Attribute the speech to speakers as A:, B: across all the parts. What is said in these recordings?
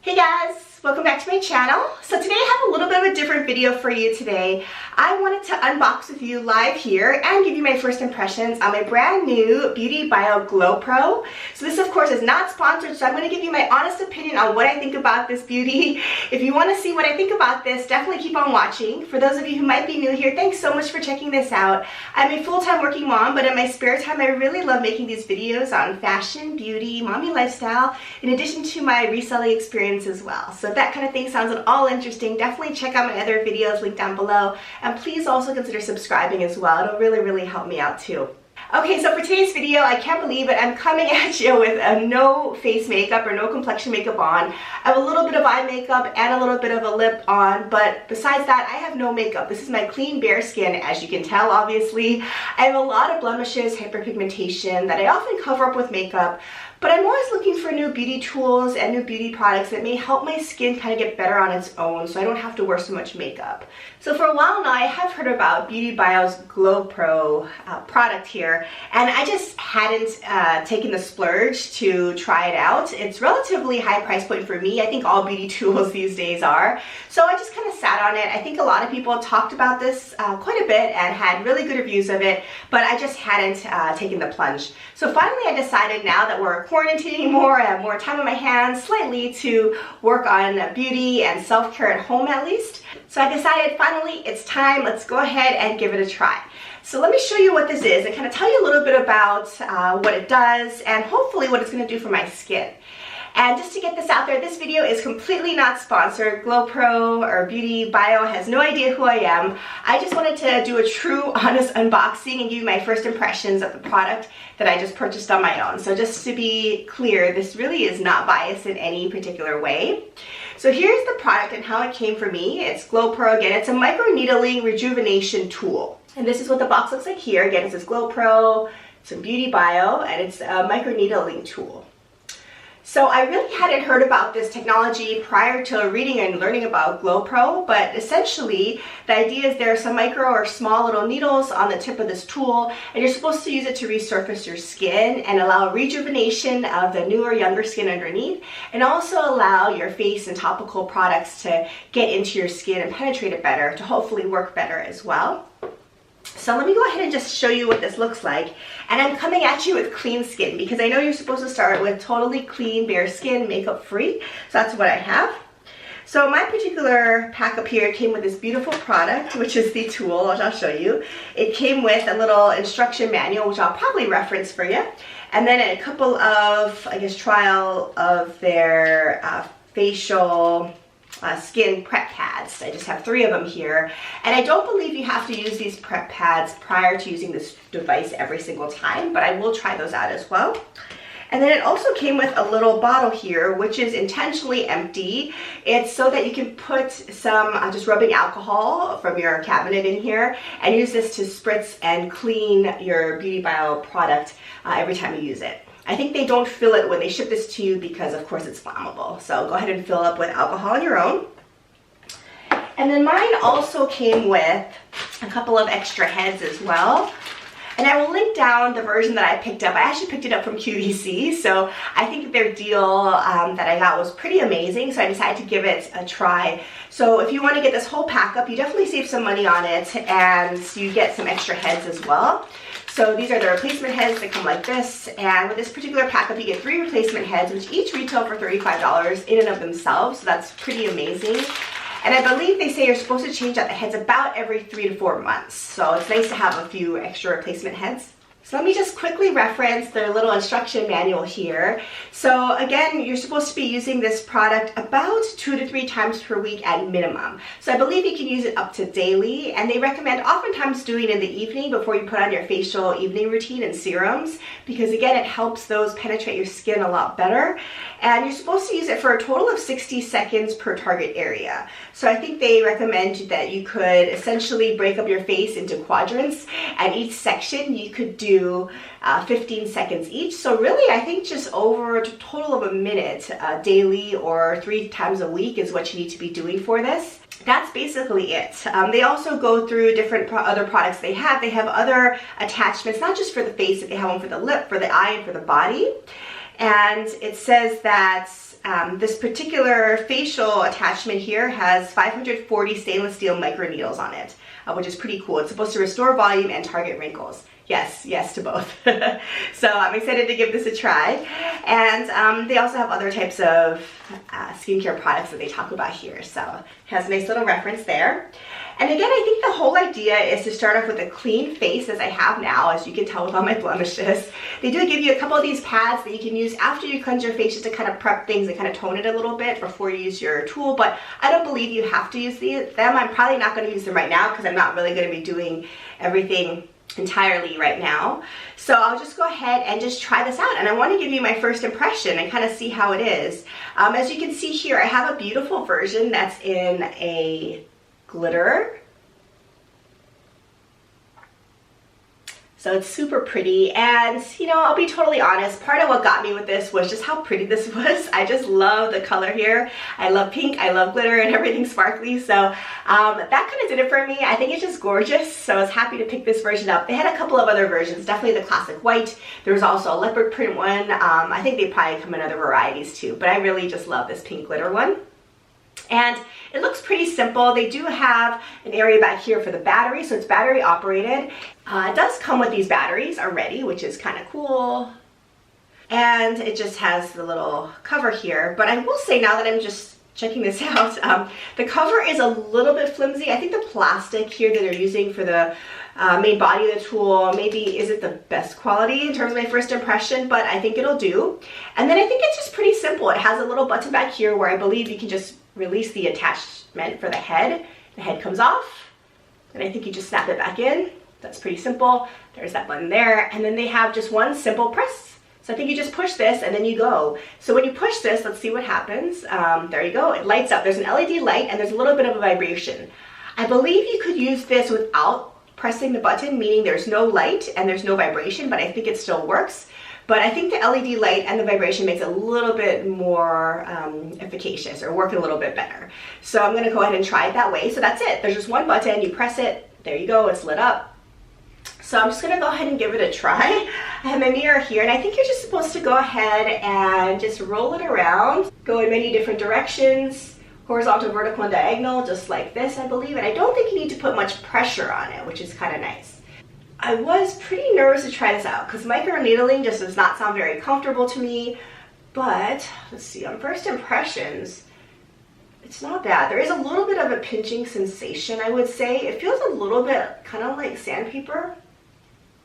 A: Hey guys, welcome back to my channel. So today I have a little bit of a different video for you today. I wanted to unbox with you live here and give you my first impressions on my brand new BeautyBio GloPRO. So this of course is not sponsored, so I'm going to give you my honest opinion on what I think about this beauty. If you want to see what I think about this, definitely keep on watching. For those of you who might be new here, thanks so much for checking this out. I'm a full-time working mom, but in my spare time I really love making these videos on fashion, beauty, mommy lifestyle, in addition to my reselling experience as well. So if that kind of thing sounds at all interesting, definitely check out my other videos linked down below, and please also consider subscribing as well. It'll really help me out too. Okay, so for today's video, I can't believe it, I'm coming at you with no face makeup or no complexion makeup on. I have a little bit of eye makeup and a little bit of a lip on, but besides that, I have no makeup. This is my clean, bare skin, as you can tell, obviously. I have a lot of blemishes, hyperpigmentation that I often cover up with makeup, but I'm always looking for new beauty tools and new beauty products that may help my skin kind of get better on its own so I don't have to wear so much makeup. So for a while now, I have heard about BeautyBio's GloPRO product here, and I just hadn't taken the splurge to try it out. It's relatively high price point for me. I think all beauty tools these days are. So I just kind of sat on it. I think a lot of people talked about this quite a bit and had really good reviews of it, but I just hadn't taken the plunge. So finally I decided, now that we're quarantining more, I have more time on my hands slightly to work on beauty and self-care at home at least. So I decided finally it's time, let's go ahead and give it a try. So let me show you what this is and kind of tell you a little bit about what it does and hopefully what it's going to do for my skin. And just to get this out there, this video is completely not sponsored. GloPRO or BeautyBio has no idea who I am. I just wanted to do a true, honest unboxing and give you my first impressions of the product that I just purchased on my own. So just to be clear, this really is not biased in any particular way. So here's the product and how it came for me. It's GloPRO. Again, it's a microneedling rejuvenation tool. And this is what the box looks like here. Again, it says GloPRO, it's a BeautyBio, and it's a microneedling tool. So I really hadn't heard about this technology prior to reading and learning about GloPRO, but essentially the idea is there are some micro or small little needles on the tip of this tool, and you're supposed to use it to resurface your skin and allow rejuvenation of the newer, younger skin underneath, and also allow your face and topical products to get into your skin and penetrate it better to hopefully work better as well. So let me go ahead and just show you what this looks like. And I'm coming at you with clean skin because I know you're supposed to start with totally clean, bare skin, makeup free. So that's what I have. So my particular pack up here came with this beautiful product, which is the tool, which I'll show you. It came with a little instruction manual, which I'll probably reference for you. And then a couple of, I guess, trial of their facial skin prep pads. I just have 3 of them here, and I don't believe you have to use these prep pads prior to using this device every single time, but I will try those out as well. And then it also came with a little bottle here, which is intentionally empty. It's so that you can put some just rubbing alcohol from your cabinet in here and use this to spritz and clean your BeautyBio product every time you use it. I think they don't fill it when they ship this to you because of course it's flammable. So go ahead and fill up with alcohol on your own. And then mine also came with a couple of extra heads as well. And I will link down the version that I picked up. I actually picked it up from QVC, so I think their deal that I got was pretty amazing, so I decided to give it a try. So if you want to get this whole pack up, you definitely save some money on it, and you get some extra heads as well. So these are the replacement heads that come like this, and with this particular pack up you get 3 replacement heads, which each retail for $35 in and of themselves, so that's pretty amazing. And I believe they say you're supposed to change out the heads about every 3 to 4 months, so it's nice to have a few extra replacement heads. So let me just quickly reference their little instruction manual here. So again, you're supposed to be using this product about 2 to 3 times per week at minimum. So I believe you can use it up to daily, and they recommend oftentimes doing it in the evening before you put on your facial evening routine and serums, because again, it helps those penetrate your skin a lot better. And you're supposed to use it for a total of 60 seconds per target area. So I think they recommend that you could essentially break up your face into quadrants, and each section you could do 15 seconds each. So really, I think just over a total of a minute daily or 3 times a week is what you need to be doing for this. That's basically it. They also go through different other products they have. They have other attachments, not just for the face, but they have one for the lip, for the eye, and for the body. And it says that this particular facial attachment here has 540 stainless steel microneedles on it, which is pretty cool. It's supposed to restore volume and target wrinkles. Yes, yes to both. So I'm excited to give this a try. And they also have other types of skincare products that they talk about here. So it has a nice little reference there. And again, I think the whole idea is to start off with a clean face, as I have now, as you can tell with all my blemishes. They do give you a couple of these pads that you can use after you cleanse your face, just to kind of prep things and kind of tone it a little bit before you use your tool. But I don't believe you have to use them. I'm probably not going to use them right now because I'm not really going to be doing everything entirely right now. So I'll just go ahead and just try this out, and I want to give you my first impression and kind of see how it is. As you can see here, I have a beautiful version that's in a glitter. So it's super pretty, and you know, I'll be totally honest, part of what got me with this was just how pretty this was. I just love the color here. I love pink, I love glitter and everything sparkly, so that kind of did it for me. I think it's just gorgeous, so I was happy to pick this version up. They had a couple of other versions, definitely the classic white. There was also a leopard print one. I think they probably come in other varieties too, but I really just love this pink glitter one. And it looks pretty simple. They do have an area back here for the battery, so it's battery operated. It does come with these batteries already, which is kind of cool. And it just has the little cover here. But I will say, now that I'm just checking this out, the cover is a little bit flimsy. I think the plastic here that they're using for the main body of the tool maybe isn't the best quality in terms of my first impression, but I think it'll do. And then I think it's just pretty simple. It has a little button back here where I believe you can just release the attachment for the head. The head comes off, and I think you just snap it back in. That's pretty simple. There's that button there, and then they have just one simple press. So I think you just push this and then you go. So when you push this, let's see what happens. There you go, it lights up. There's an LED light and there's a little bit of a vibration. I believe you could use this without pressing the button, meaning there's no light and there's no vibration, but I think it still works. But I think the LED light and the vibration makes it a little bit more efficacious, or work a little bit better. So I'm gonna go ahead and try it that way. So that's it, there's just one button, you press it, there you go, it's lit up. So I'm just gonna go ahead and give it a try. I have my mirror here, and I think you're just supposed to go ahead and just roll it around, go in many different directions, horizontal, vertical, and diagonal, just like this, I believe. And I don't think you need to put much pressure on it, which is kind of nice. I was pretty nervous to try this out because microneedling just does not sound very comfortable to me, but let's see, on first impressions, it's not bad. There is a little bit of a pinching sensation, I would say. It feels a little bit kind of like sandpaper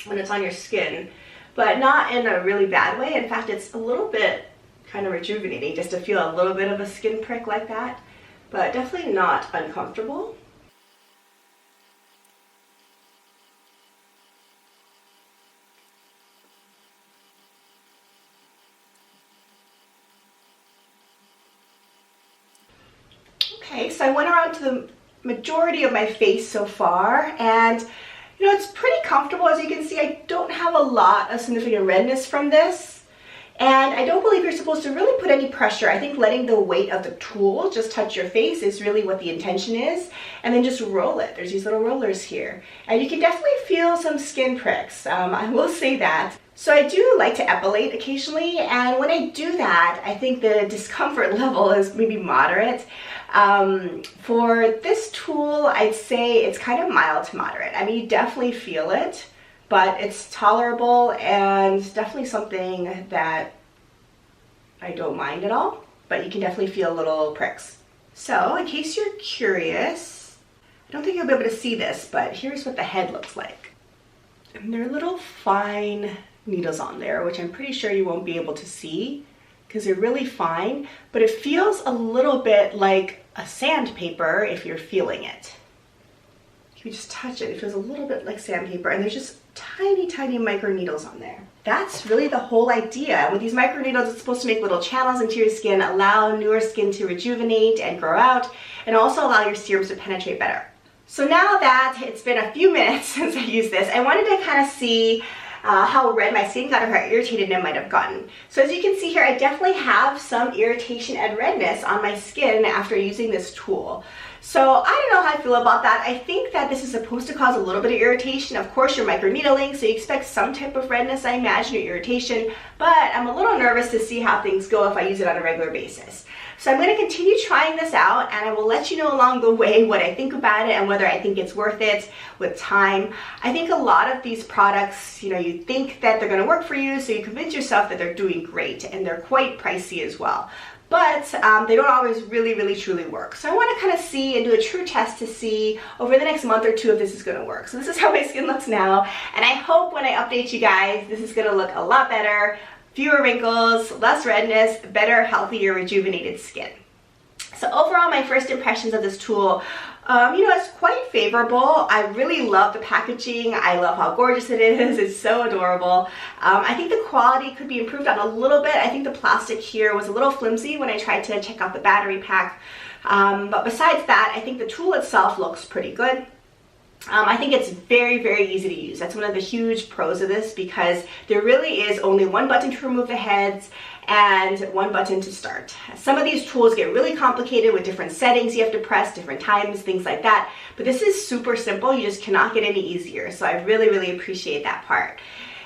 A: when it's on your skin, but not in a really bad way. In fact, it's a little bit kind of rejuvenating just to feel a little bit of a skin prick like that, but definitely not uncomfortable. Okay, so I went around to the majority of my face so far, and you know, it's pretty comfortable. As you can see, I don't have a lot of significant redness from this, and I don't believe you're supposed to really put any pressure. I think letting the weight of the tool just touch your face is really what the intention is, and then just roll it. There's these little rollers here, and you can definitely feel some skin pricks. I will say that. So I do like to epilate occasionally, and when I do that, I think the discomfort level is maybe moderate. For this tool, I'd say it's kind of mild to moderate. I mean, you definitely feel it, but it's tolerable and definitely something that I don't mind at all, but you can definitely feel little pricks. So in case you're curious, I don't think you'll be able to see this, but here's what the head looks like. And there are little fine needles on there, which I'm pretty sure you won't be able to see because they're really fine, but it feels a little bit like a sandpaper if you're feeling it. If you just touch it, it feels a little bit like sandpaper, and there's just tiny, tiny micro needles on there. That's really the whole idea. With these micro needles, it's supposed to make little channels into your skin, allow newer skin to rejuvenate and grow out, and also allow your serums to penetrate better. So now that it's been a few minutes since I used this, I wanted to kind of see how red my skin got or how irritated it might have gotten. So as you can see here, I definitely have some irritation and redness on my skin after using this tool. So I don't know how I feel about that. I think that this is supposed to cause a little bit of irritation. Of course, you're microneedling, so you expect some type of redness, I imagine, or irritation, but I'm a little nervous to see how things go if I use it on a regular basis. So I'm going to continue trying this out, and I will let you know along the way what I think about it and whether I think it's worth it with time. I think a lot of these products, you think that they're going to work for you, so you convince yourself that they're doing great, and they're quite pricey as well. But they don't always really truly work. So I want to kind of see and do a true test to see over the next month or two if this is going to work. So this is how my skin looks now, and I hope when I update you guys, this is going to look a lot better. Fewer wrinkles, less redness, better, healthier, rejuvenated skin. So overall, my first impressions of this tool, it's quite favorable. I really love the packaging. I love how gorgeous it is. It's so adorable. I think the quality could be improved on a little bit. I think the plastic here was a little flimsy when I tried to check out the battery pack. But besides that, I think the tool itself looks pretty good. I think it's very easy to use. That's one of the huge pros of this, because there really is only one button to remove the heads and one button to start. Some of these tools get really complicated with different settings you have to press, different times, things like that. But this is super simple. You just cannot get any easier. So I really appreciate that part.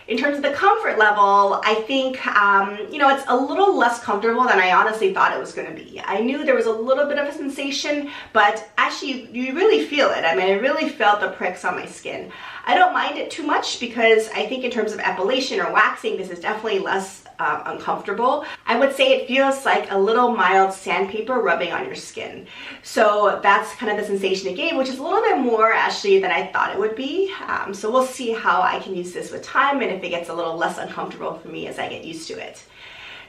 A: In terms of the comfort level, I think, it's a little less comfortable than I honestly thought it was going to be. I knew there was a little bit of a sensation, but actually you really feel it. I mean, I really felt the pricks on my skin. I don't mind it too much because I think in terms of epilation or waxing, this is definitely less uncomfortable. I would say it feels like a little mild sandpaper rubbing on your skin. So that's kind of the sensation it gave, which is a little bit more actually than I thought it would be. So we'll see how I can use this with time and if it gets a little less uncomfortable for me as I get used to it.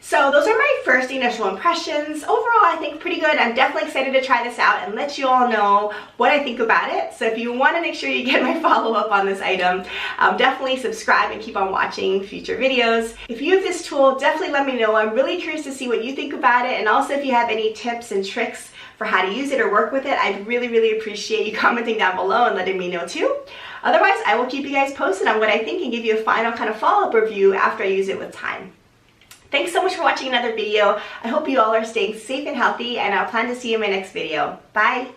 A: So those are my first initial impressions. Overall, I think pretty good. I'm definitely excited to try this out and let you all know what I think about it. So if you want to make sure you get my follow-up on this item, definitely subscribe and keep on watching future videos. If you have this tool, definitely let me know. I'm really curious to see what you think about it, and also if you have any tips and tricks for how to use it or work with it. I'd really appreciate you commenting down below and letting me know too. Otherwise, I will keep you guys posted on what I think and give you a final kind of follow-up review after I use it with time. Thanks so much for watching another video. I hope you all are staying safe and healthy, and I'll plan to see you in my next video. Bye!